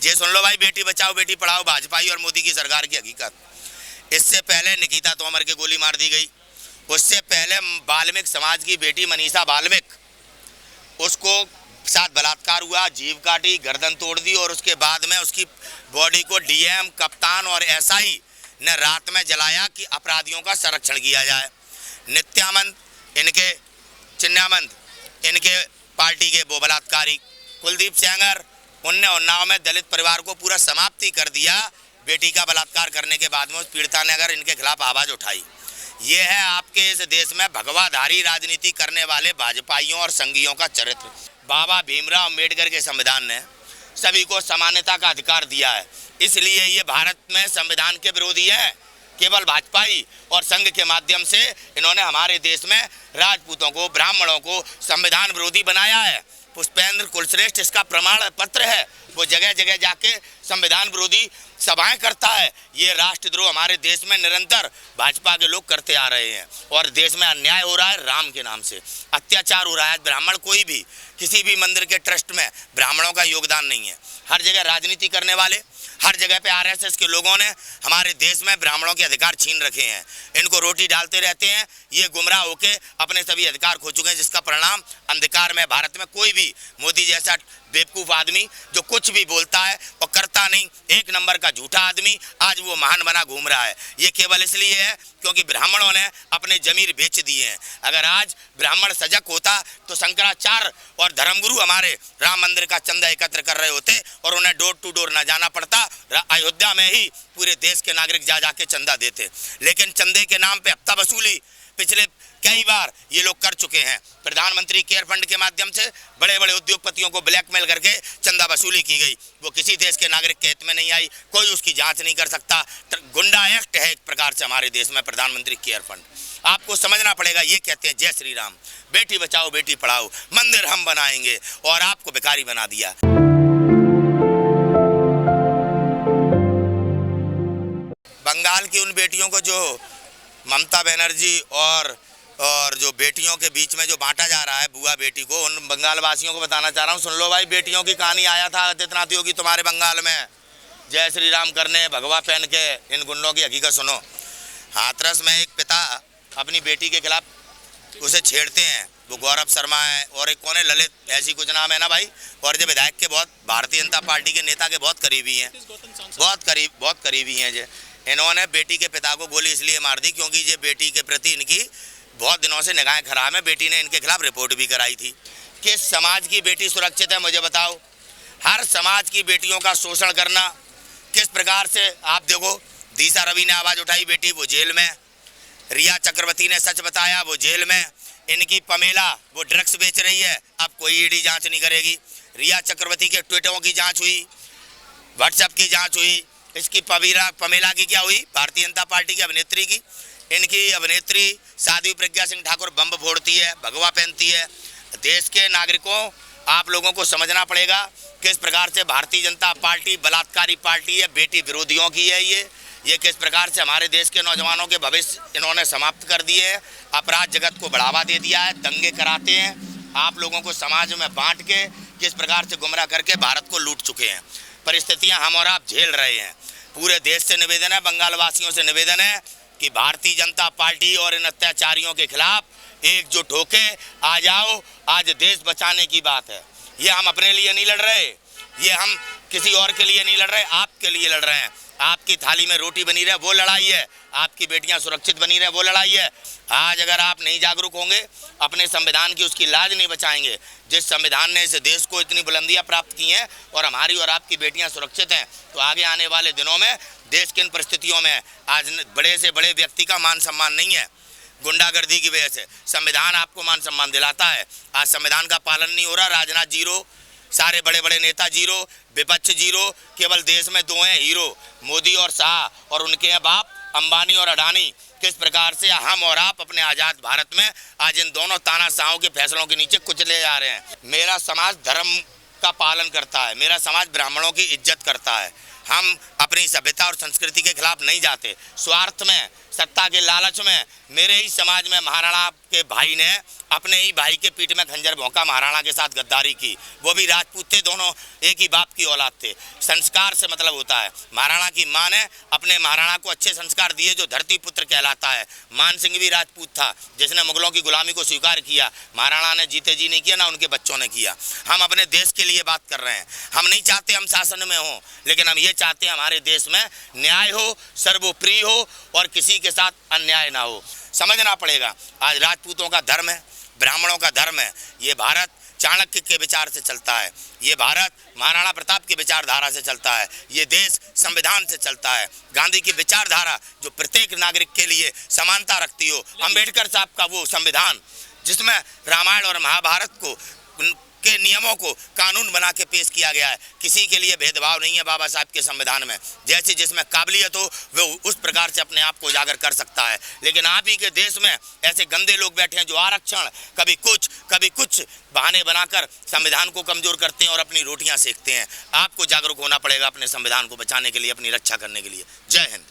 ये सुन लो भाई, बेटी बचाओ बेटी पढ़ाओ भाजपा और मोदी की सरकार की हकीकत। इससे पहले निकिता तोमर की गोली मार दी गई, उससे पहले वाल्मीकि समाज की बेटी मनीषा वाल्मीकि, उसको साथ बलात्कार हुआ, जीभ काटी, गर्दन तोड़ दी और उसके बाद में उसकी बॉडी को डीएम, कप्तान और एसआई ने रात में जलाया कि अपराधियों का संरक्षण किया जाए। नित्यानंद, इनके चिन्यानंद, इनके पार्टी के वो बलात्कारी कुलदीप सेंगर, उनने उन्नाव में दलित परिवार को पूरा समाप्ति कर दिया। बेटी का बलात्कार करने के बाद में उस पीड़िता ने अगर इनके खिलाफ आवाज उठाई। ये है आपके इस देश में भगवाधारी राजनीति करने वाले भाजपाइयों और संघियों का चरित्र। बाबा भीमराव अम्बेडकर के संविधान ने सभी को समानता का अधिकार दिया है, इसलिए ये भारत में संविधान के विरोधी है। केवल भाजपाई और संघ के माध्यम से इन्होंने हमारे देश में राजपूतों को, ब्राह्मणों को संविधान विरोधी बनाया है। पुष्पेंद्र कुलश्रेष्ठ इसका प्रमाण पत्र है। वो जगह जगह जाके संविधान विरोधी सभाएं करता है। ये राष्ट्रद्रोह हमारे देश में निरंतर भाजपा के लोग करते आ रहे हैं और देश में अन्याय हो रहा है, राम के नाम से अत्याचार हो रहा है। ब्राह्मण कोई भी किसी भी मंदिर के ट्रस्ट में ब्राह्मणों का योगदान नहीं है। हर जगह राजनीति करने वाले, हर जगह पे आरएसएस के लोगों ने हमारे देश में ब्राह्मणों के अधिकार छीन रखे हैं। इनको रोटी डालते रहते हैं, ये गुमराह होके अपने सभी अधिकार खो चुके हैं, जिसका परिणाम अंधकार में भारत में कोई भी मोदी जैसा बेवकूफ आदमी जो कुछ भी बोलता है और करता नहीं, एक नंबर का झूठा आदमी आज वो महान बना घूम रहा है। ये केवल इसलिए है क्योंकि ब्राह्मणों ने अपने जमीर बेच दिए हैं। अगर आज ब्राह्मण सजग होता तो शंकराचार्य और धर्मगुरु हमारे राम मंदिर का चंदा एकत्र कर रहे होते और उन्हें डोर टू डोर न जाना पड़ता। अयोध्या में ही पूरे देश के नागरिक जा जाके चंदा देते, लेकिन चंदे के नाम पे हफ्ता वसूली पिछले कई बार ये लोग कर चुके हैं। प्रधानमंत्री केयर फंड के माध्यम से बड़े बड़े उद्योगपतियों को ब्लैकमेल करके चंदा वसूली की गई। वो किसी देश के नागरिक के हित में नहीं आई, कोई उसकी जांच नहीं कर सकता। गुंडा एक्ट है एक प्रकार से हमारे देश में प्रधानमंत्री केयर फंड। आपको समझना पड़ेगा। ये कहते हैं जय श्री राम, बेटी बचाओ बेटी पढ़ाओ, मंदिर हम बनाएंगे, और आपको भिखारी बना दिया। बंगाल की उन बेटियों को जो ममता बनर्जी और जो बेटियों के बीच में जो बांटा जा रहा है, बुआ बेटी को, उन बंगाल वासियों को बताना चाह रहा हूँ, सुन लो भाई। बेटियों की कहानी आया था आदित्यनाथ योगी तुम्हारे बंगाल में जय श्री राम करने, भगवा पहन के। इन गुंडों की हकीकत सुनो। हाथरस में एक पिता अपनी बेटी के खिलाफ उसे छेड़ते हैं, वो गौरव शर्मा है और एक कौन है, ललित, ऐसी कुछ नाम है ना भाई। और जो विधायक के बहुत, भारतीय जनता पार्टी के नेता के बहुत करीबी हैं, बहुत करीबी हैं जो। इन्होंने बेटी के पिता को गोली इसलिए मार दी क्योंकि ये बेटी के प्रति इनकी बहुत दिनों से निगाहें खराब है। बेटी ने इनके खिलाफ रिपोर्ट भी कराई थी। किस समाज की बेटी सुरक्षित है मुझे बताओ? हर समाज की बेटियों का शोषण करना किस प्रकार से। आप देखो, दिशा रवि ने आवाज उठाई, बेटी वो जेल में। रिया चक्रवर्ती ने सच बताया, वो जेल में। इनकी पमेला वो ड्रग्स बेच रही है, अब कोई ईडी जांच नहीं करेगी। रिया चक्रवर्ती के ट्वीटों की जांच हुई, व्हाट्सएप की जांच हुई। इसकी पमेला की क्या हुई? भारतीय जनता पार्टी की अभिनेत्री की। इनकी अभिनेत्री साध्वी प्रज्ञा सिंह ठाकुर बम फोड़ती है, भगवा पहनती है। देश के नागरिकों, आप लोगों को समझना पड़ेगा किस प्रकार से भारतीय जनता पार्टी बलात्कारी पार्टी है, बेटी विरोधियों की है। ये किस प्रकार से हमारे देश के नौजवानों के भविष्य इन्होंने समाप्त कर दिए हैं। अपराध जगत को बढ़ावा दे दिया है, दंगे कराते हैं, आप लोगों को समाज में बांट के किस प्रकार से गुमराह करके भारत को लूट चुके हैं। परिस्थितियां हम और आप झेल रहे हैं। पूरे देश से निवेदन है, बंगाल वासियों से निवेदन है कि भारतीय जनता पार्टी और इन अत्याचारियों के खिलाफ एकजुट होके आ जाओ। आज देश बचाने की बात है। ये हम अपने लिए नहीं लड़ रहे, ये हम किसी और के लिए नहीं लड़ रहे, आपके लिए लड़ रहे हैं। आपकी थाली में रोटी बनी रहे वो लड़ाई है, आपकी बेटियां सुरक्षित बनी रहे वो लड़ाई है। आज अगर आप नहीं जागरूक होंगे, अपने संविधान की उसकी लाज नहीं बचाएंगे, जिस संविधान ने इस देश को इतनी बुलंदियां प्राप्त की हैं और हमारी और आपकी बेटियां सुरक्षित हैं, तो आगे आने वाले दिनों में देश की इन परिस्थितियों में आज बड़े से बड़े व्यक्ति का मान सम्मान नहीं है। गुंडागर्दी की वजह से संविधान आपको मान सम्मान दिलाता है, आज संविधान का पालन नहीं हो रहा। राजनाथ जीरो, सारे बड़े बड़े नेता जीरो, विपक्ष जीरो, केवल देश में दो हैं हीरो, मोदी और शाह, और उनके हैं बाप अंबानी और अडानी। किस प्रकार से हम और आप अपने आज़ाद भारत में आज इन दोनों तानाशाहों के फैसलों के नीचे कुचले जा रहे हैं। मेरा समाज धर्म का पालन करता है, मेरा समाज ब्राह्मणों की इज्जत करता है। हम अपनी सभ्यता और संस्कृति के खिलाफ नहीं जाते। स्वार्थ में, सत्ता के लालच में मेरे ही समाज में महाराणा के भाई ने अपने ही भाई के पीठ में खंजर भोंका, महाराणा के साथ गद्दारी की। वो भी राजपूत थे, दोनों एक ही बाप की औलाद थे। संस्कार से मतलब होता है। महाराणा की माँ ने अपने महाराणा को अच्छे संस्कार दिए, जो धरती पुत्र कहलाता है। मान सिंह भी राजपूत था, जिसने मुगलों की गुलामी को स्वीकार किया। महाराणा ने जीते जी नहीं किया, ना उनके बच्चों ने किया। हम अपने देश के लिए बात कर रहे हैं। हम नहीं चाहते हम शासन में हों, लेकिन हम ये चाहते हैं हमारे देश में न्याय हो, सर्वोपरि हो और किसी के साथ अन्याय ना हो। समझना पड़ेगा, आज राजपूतों का धर्म है, ब्राह्मणों का धर्म है। ये भारत चाणक्य के विचार से चलता है, ये भारत महाराणा प्रताप की विचारधारा से चलता है, ये देश संविधान से चलता है। गांधी की विचारधारा जो प्रत्येक नागरिक के लिए समानता रखती हो, अम्बेडकर साहब का वो संविधान जिसमें रामायण और महाभारत को के नियमों को कानून बना के पेश किया गया है। किसी के लिए भेदभाव नहीं है बाबा साहब के संविधान में। जैसे जिसमें काबिलियत हो वो उस प्रकार से अपने आप को उजागर कर सकता है। लेकिन आप ही के देश में ऐसे गंदे लोग बैठे हैं जो आरक्षण कभी कुछ बहाने बनाकर संविधान को कमजोर करते हैं और अपनी रोटियां सेकते हैं। आपको जागरूक होना पड़ेगा अपने संविधान को बचाने के लिए, अपनी रक्षा करने के लिए। जय हिंद।